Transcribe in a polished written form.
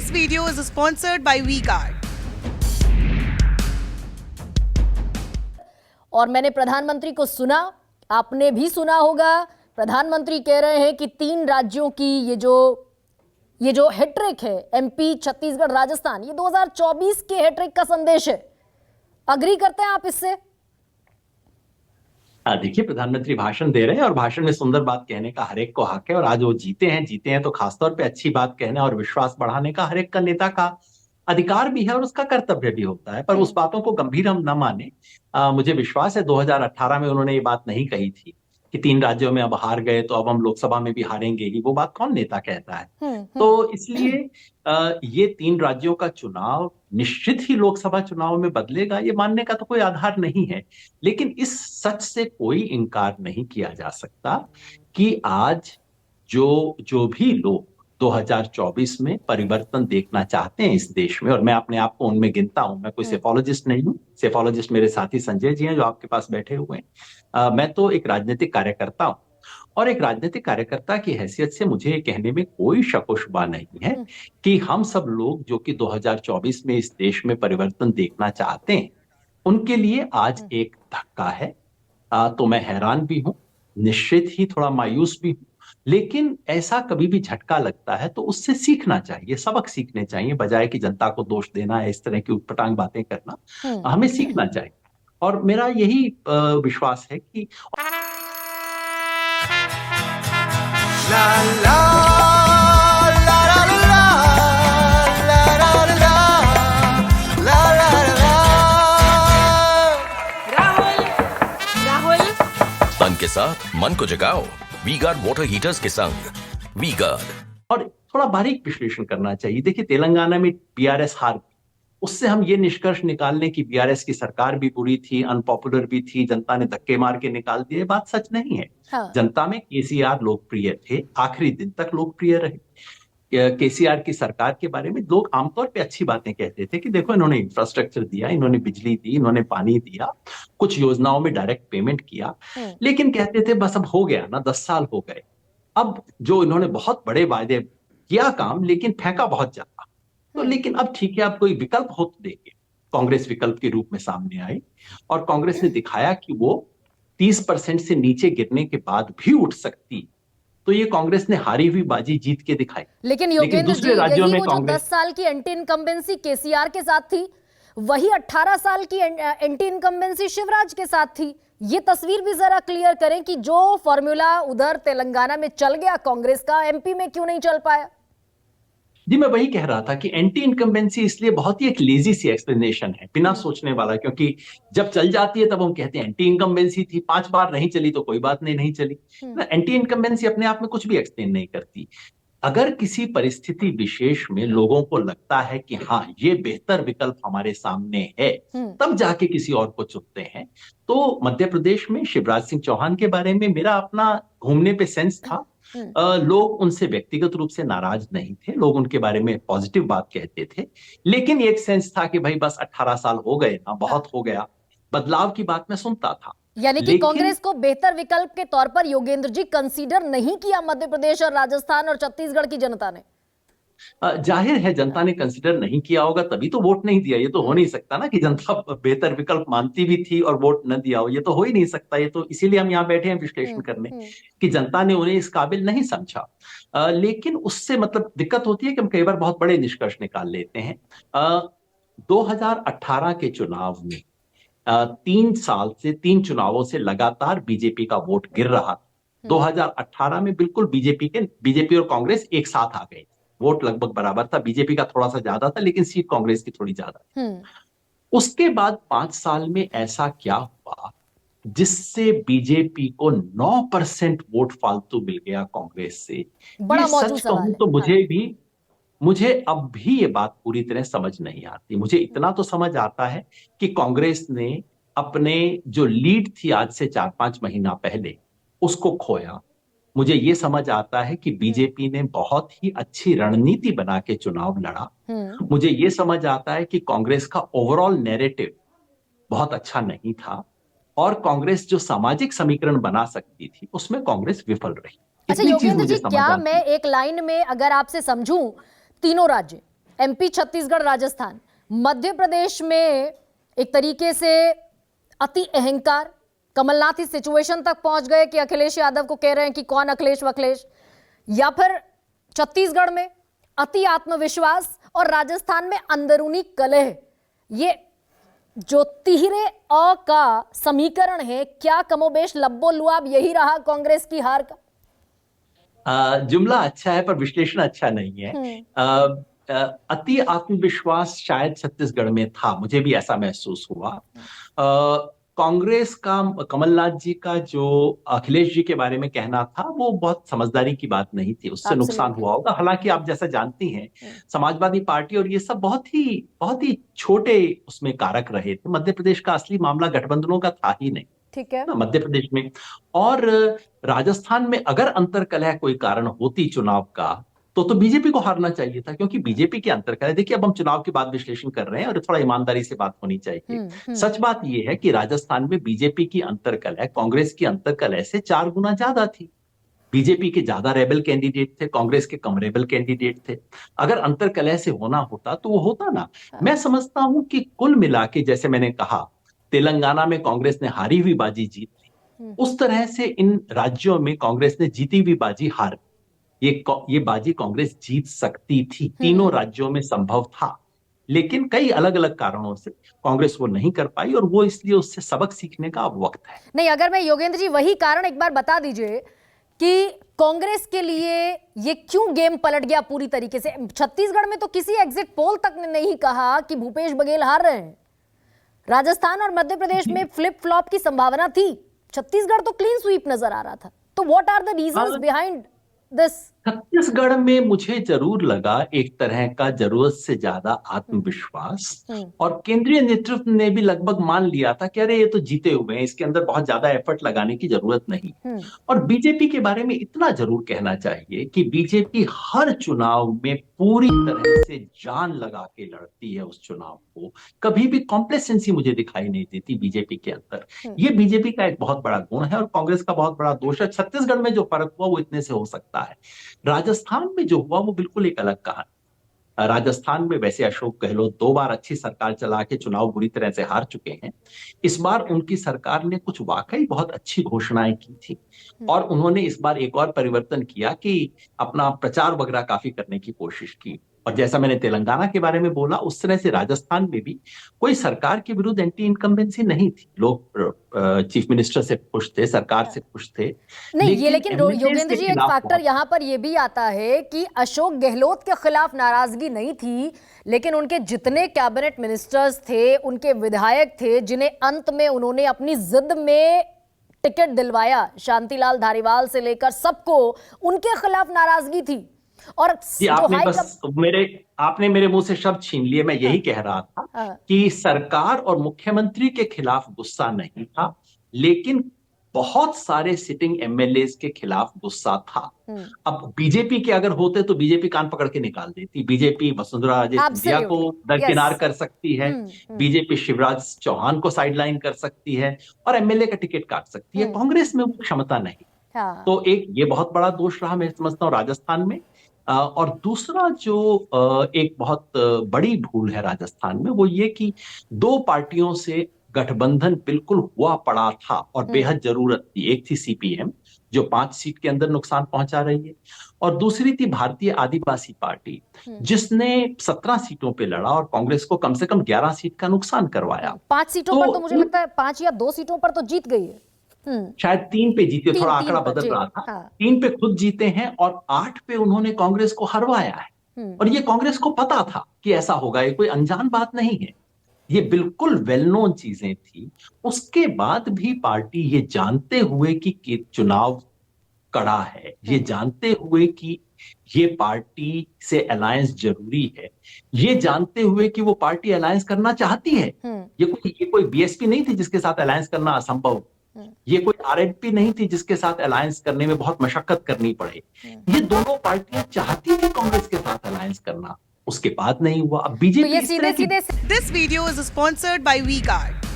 This video is sponsored by V-Guard. और मैंने प्रधानमंत्री को सुना, आपने भी सुना होगा, प्रधानमंत्री कह रहे हैं कि 3 राज्यों की ये जो हैट्रिक है, एमपी, छत्तीसगढ़, राजस्थान, ये 2024 के हैट्रिक का संदेश है। अग्री करते हैं आप इससे? देखिए, प्रधानमंत्री भाषण दे रहे हैं और भाषण में सुंदर बात कहने का हर एक को हक है, और आज वो जीते हैं तो खासतौर पे अच्छी बात कहना और विश्वास बढ़ाने का हर एक का नेता का अधिकार भी है और उसका कर्तव्य भी होता है। पर उस बातों को गंभीर हम न माने। मुझे विश्वास है 2018 में उन्होंने ये बात नहीं कही थी कि 3 राज्यों में अब हार गए तो अब हम लोकसभा में भी हारेंगे ही। वो बात कौन नेता कहता है? तो इसलिए ये 3 राज्यों का चुनाव निश्चित ही लोकसभा चुनाव में बदलेगा, ये मानने का तो कोई आधार नहीं है। लेकिन इस सच से कोई इनकार नहीं किया जा सकता कि आज जो भी लोग 2024 में परिवर्तन देखना चाहते हैं इस देश में, और मैं अपने आप को उनमें गिनता हूं, मैं कोई सेफोलॉजिस्ट नहीं हूं। सेफोलॉजिस्ट मेरे साथी संजय जी हैं जो आपके पास बैठे हुए हैं। मैं तो एक राजनीतिक कार्यकर्ता हूं, और एक राजनीतिक कार्यकर्ता की हैसियत से मुझे ये कहने में कोई शक व शुबा नहीं है कि हम सब लोग जो कि 2024 में इस देश में परिवर्तन देखना चाहते हैं, उनके लिए आज एक धक्का है। तो मैं हैरान भी हूं, निश्चित ही थोड़ा मायूस भी हूं, लेकिन ऐसा कभी भी झटका लगता है तो उससे सीखना चाहिए, सबक सीखने चाहिए, बजाय कि जनता को दोष देना है, इस तरह की उटपटांग बातें करना। हमें सीखना चाहिए, और मेरा यही विश्वास है कि La la la la la la la la la la la। Rahul तन के साथ मन को जगाओ वी-गार्ड वाटर हीटर्स के संग। वी-गार्ड। और थोड़ा बारीक विश्लेषण करना चाहिए। देखिए, तेलंगाना में बीआरएस हार गई, उससे हम ये निष्कर्ष निकाल लें कि बीआरएस की सरकार भी बुरी थी, अनपॉपुलर भी थी, जनता ने धक्के मार के निकाल दिए, बात सच नहीं है। हाँ। जनता में केसीआर लोकप्रिय थे, आखिरी दिन तक लोकप्रिय रहे। केसीआर की सरकार के बारे में लोग आमतौर पे अच्छी बातें कहते थे कि देखो, इन्होंने इंफ्रास्ट्रक्चर दिया, इन्होंने बिजली दी, इन्होंने पानी दिया, कुछ योजनाओं में डायरेक्ट पेमेंट किया, लेकिन कहते थे बस अब हो गया ना, 10 साल हो गए। अब जो इन्होंने बहुत बड़े वायदे किया काम, लेकिन फेंका बहुत ज्यादा। तो लेकिन अब ठीक है, अब कोई विकल्प हो तो देंगे। कांग्रेस विकल्प के रूप में सामने आई, और कांग्रेस ने दिखाया कि वो 30% से नीचे गिरने के बाद भी उठ सकती। तो ये कांग्रेस ने हारी हुई बाजी जीत के दिखाई। लेकिन योगेंद्र जी, दूसरे राज्यों में वो जो कांग्रेस 10 साल की एंटी इनकम्बेंसी केसीआर के साथ थी, वही 18 साल की एंटी इनकम्बेंसी शिवराज के साथ थी। ये तस्वीर भी जरा क्लियर करें कि जो फॉर्मूला उधर तेलंगाना में चल गया कांग्रेस का, एमपी में क्यों नहीं चल पाया? जी, मैं वही कह रहा था कि एंटी इनकम्बेंसी इसलिए बहुत ही एक लेजी सी एक्सप्लेनेशन है, बिना सोचने वाला, क्योंकि जब चल जाती है तब हम कहते हैं एंटी इनकम्बेंसी थी, 5 बार नहीं चली तो कोई बात नहीं, नहीं चली। एंटी इनकम्बेंसी अपने आप में कुछ भी एक्सप्लेन नहीं करती। अगर किसी परिस्थिति विशेष में लोगों को लगता है कि हाँ, ये बेहतर विकल्प हमारे सामने है, तब जाके किसी और को चुनते हैं। तो मध्य प्रदेश में शिवराज सिंह चौहान के बारे में मेरा अपना घूमने पे सेंस था। लोग उनसे व्यक्तिगत रूप से नाराज नहीं थे, लोग उनके बारे में पॉजिटिव बात कहते थे, लेकिन एक सेंस था कि भाई बस 18 साल हो गए ना, बहुत हो गया, बदलाव की बात मैं सुनता था। यानी कि कांग्रेस को बेहतर विकल्प के तौर पर योगेंद्र जी कंसीडर नहीं किया मध्य प्रदेश और राजस्थान और छत्तीसगढ़ की जनता ने? जाहिर है जनता ने कंसिडर नहीं किया होगा, तभी तो वोट नहीं दिया। ये तो हो नहीं सकता ना कि जनता बेहतर विकल्प मानती भी थी और वोट न दिया हो, ये तो हो ही नहीं सकता। ये तो इसीलिए हम यहाँ बैठे हैं विश्लेषण करने कि जनता ने उन्हें इस काबिल नहीं समझा। लेकिन उससे मतलब दिक्कत होती है कि हम कई बार बहुत बड़े निष्कर्ष निकाल लेते हैं। 2018 के चुनाव में 3 साल से 3 चुनावों से लगातार बीजेपी का वोट गिर रहा था। 2018 में बिल्कुल बीजेपी और कांग्रेस एक साथ आ गए, वोट लगभग बराबर था, बीजेपी का थोड़ा सा ज्यादा था, लेकिन सीट कांग्रेस की थोड़ी ज्यादा थी। उसके बाद 5 साल में ऐसा क्या हुआ जिससे बीजेपी को 9% वोट फालतू मिल गया कांग्रेस से? बड़ा ये मौजूद सच कहूं सवाल है। तो मुझे अब भी ये बात पूरी तरह समझ नहीं आती। मुझे इतना तो समझ आता है कि कांग्रेस ने अपने जो लीड थी आज से 4-5 महीना पहले, उसको खोया। मुझे ये समझ आता है कि बीजेपी ने बहुत ही अच्छी रणनीति बना के चुनाव लड़ा। मुझे ये समझ आता है कि कांग्रेस का ओवरऑल नैरेटिव बहुत अच्छा नहीं था, और कांग्रेस जो सामाजिक समीकरण बना सकती थी उसमें कांग्रेस विफल रही। अच्छा इतनी चीज योगेंद्र मुझे जी, समझ क्या आती है। मैं एक लाइन में अगर आपसे समझूं, तीनों राज्य एमपी, छत्तीसगढ़, राजस्थान, मध्य प्रदेश में एक तरीके से अति अहंकार, कमलनाथ इस सिचुएशन तक पहुंच गए कि अखिलेश यादव को कह रहे हैं कि कौन अखिलेश वखिलेश, या फिर छत्तीसगढ़ में अति आत्मविश्वास और राजस्थान में अंदरूनी कलह। ये जो तिहरे अ का समीकरण है, क्या कमोबेश लब्बो लुआब यही रहा कांग्रेस की हार का? जुमला अच्छा है पर विश्लेषण अच्छा नहीं है। अति आत्मविश्वास शायद छत्तीसगढ़ में था, मुझे भी ऐसा महसूस हुआ। कांग्रेस का, कमलनाथ जी का जो अखिलेश जी के बारे में कहना था वो बहुत समझदारी की बात नहीं थी, उससे नुकसान हुआ होगा। हालांकि आप जैसा जानती हैं समाजवादी पार्टी और ये सब बहुत ही छोटे उसमें कारक रहे थे। मध्य प्रदेश का असली मामला गठबंधनों का था ही नहीं, ठीक है, मध्य प्रदेश में। और राजस्थान में अगर अंतर्कलह कोई कारण होती चुनाव का तो बीजेपी को हारना चाहिए था, क्योंकि बीजेपी के अंतर्कलह, देखिए अब हम चुनाव के बाद विश्लेषण कर रहे हैं और थोड़ा ईमानदारी से बात होनी चाहिए। सच बात यह है कि राजस्थान में बीजेपी की अंतर्कलह कांग्रेस की अंतर्कलह से 4 गुना ज्यादा थी। बीजेपी के ज्यादा रेबल कैंडिडेट थे, कांग्रेस के कम रेबल कैंडिडेट थे। अगर अंतर्कलह से होना होता तो वो होता ना। मैं समझता हूं कि कुल मिला के, जैसे मैंने कहा तेलंगाना में कांग्रेस ने हारी हुई बाजी जीत ली, उस तरह से इन राज्यों में कांग्रेस ने जीती हुई बाजी हार। ये बाजी कांग्रेस जीत सकती थी, तीनों राज्यों में संभव था, लेकिन कई अलग अलग कारणों से कांग्रेस वो नहीं कर पाई और वो इसलिए उससे सबक सीखने का अब वक्त है। नहीं, अगर मैं योगेंद्र जी वही कारण एक बार बता दीजिए कि कांग्रेस के लिए ये क्यों गेम पलट गया पूरी तरीके से। छत्तीसगढ़ में तो किसी एग्जिट पोल तक ने नहीं कहा कि भूपेश बघेल हार रहे हैं। राजस्थान और मध्य प्रदेश में फ्लिप फ्लॉप की संभावना थी, छत्तीसगढ़ तो क्लीन स्वीप नजर आ रहा था। तो what are the reasons behind this? Chhattisgarh में मुझे जरूर लगा एक तरह का जरूरत से ज्यादा आत्मविश्वास, और केंद्रीय नेतृत्व ने भी लगभग मान लिया था कि अरे ये तो जीते हुए हैं, इसके अंदर बहुत ज्यादा एफर्ट लगाने की जरूरत नहीं। और बीजेपी के बारे में इतना जरूर कहना चाहिए कि बीजेपी हर चुनाव में पूरी तरह से जान लगा के लड़ती है उस चुनाव को, कभी भी कॉम्प्लेसेंसी मुझे दिखाई नहीं देती बीजेपी के अंदर। ये बीजेपी का एक बहुत बड़ा गुण है और कांग्रेस का बहुत बड़ा दोष है। छत्तीसगढ़ में जो फर्क हुआ वो इतने से हो सकता है, राजस्थान में जो हुआ वो बिल्कुल एक अलग कहानी। राजस्थान में वैसे अशोक गहलोत 2 बार अच्छी सरकार चला के चुनाव बुरी तरह से हार चुके हैं। इस बार उनकी सरकार ने कुछ वाकई बहुत अच्छी घोषणाएं की थी और उन्होंने इस बार एक और परिवर्तन किया कि अपना प्रचार वगैरह काफी करने की कोशिश की। और जैसा मैंने तेलंगाना के बारे में बोला, उस तरह से राजस्थान में भी कोई सरकार के विरुद्ध एंटी इनकम्बेंसी नहीं थी। लोग चीफ मिनिस्टर से खुश थे, सरकार से खुश थे। नहीं, ये लेकिन योगेंद्र जी एक फैक्टर यहाँ पर ये भी आता है कि अशोक गहलोत के खिलाफ नाराजगी नहीं थी, लेकिन उनके जितने कैबिनेट मिनिस्टर्स थे, उनके विधायक थे, जिन्हें अंत में उन्होंने अपनी जिद में टिकट दिलवाया, शांतिलाल धारीवाल से लेकर सबको, उनके खिलाफ नाराजगी थी। और आपने मेरे मुंह से शब्द छीन लिए। मैं यही कह रहा था कि सरकार और मुख्यमंत्री के खिलाफ गुस्सा नहीं था, लेकिन बहुत सारे सिटिंग एमएलएस के खिलाफ गुस्सा था। अब बीजेपी के अगर होते तो बीजेपी कान पकड़ के निकाल देती। बीजेपी वसुंधरा राजे सिंधिया को दरकिनार कर सकती है, बीजेपी शिवराज चौहान को साइडलाइन कर सकती है और एमएलए का टिकट काट सकती है। कांग्रेस में वो क्षमता नहीं। तो एक ये बहुत बड़ा दोष रहा मैं समझता हूँ राजस्थान में। और दूसरा जो एक बहुत बड़ी भूल है राजस्थान में, वो ये कि 2 पार्टियों से गठबंधन बिल्कुल हुआ पड़ा था और बेहद जरूरत थी। एक थी सीपीएम जो 5 सीट के अंदर नुकसान पहुंचा रही है, और दूसरी थी भारतीय आदिवासी पार्टी जिसने 17 सीटों पे लड़ा और कांग्रेस को कम से कम 11 सीट का नुकसान करवाया। 5 सीटों पर तो मुझे लगता है 5 या 2 सीटों पर तो जीत गई है, शायद 3 पे जीते, थोड़ा आंकड़ा बदल रहा था। 3 पे खुद जीते हैं और 8 पे उन्होंने कांग्रेस को हरवाया है। और ये कांग्रेस को पता था कि ऐसा होगा, ये कोई अनजान बात नहीं है, ये बिल्कुल वेल नोन चीजें थी। उसके बाद भी पार्टी ये जानते हुए कि चुनाव कड़ा है, ये जानते हुए कि ये पार्टी से अलायंस जरूरी है, ये जानते हुए कि वो पार्टी अलायंस करना चाहती है। ये कोई बीएसपी नहीं थी जिसके साथ अलायंस करना असंभव, ये कोई आरएलपी नहीं थी जिसके साथ अलायंस करने में बहुत मशक्कत करनी पड़े। ये दोनों पार्टियां चाहती थी कांग्रेस के साथ अलायंस करना, उसके बाद नहीं हुआ। अब BJP This video is sponsored by WeGuard.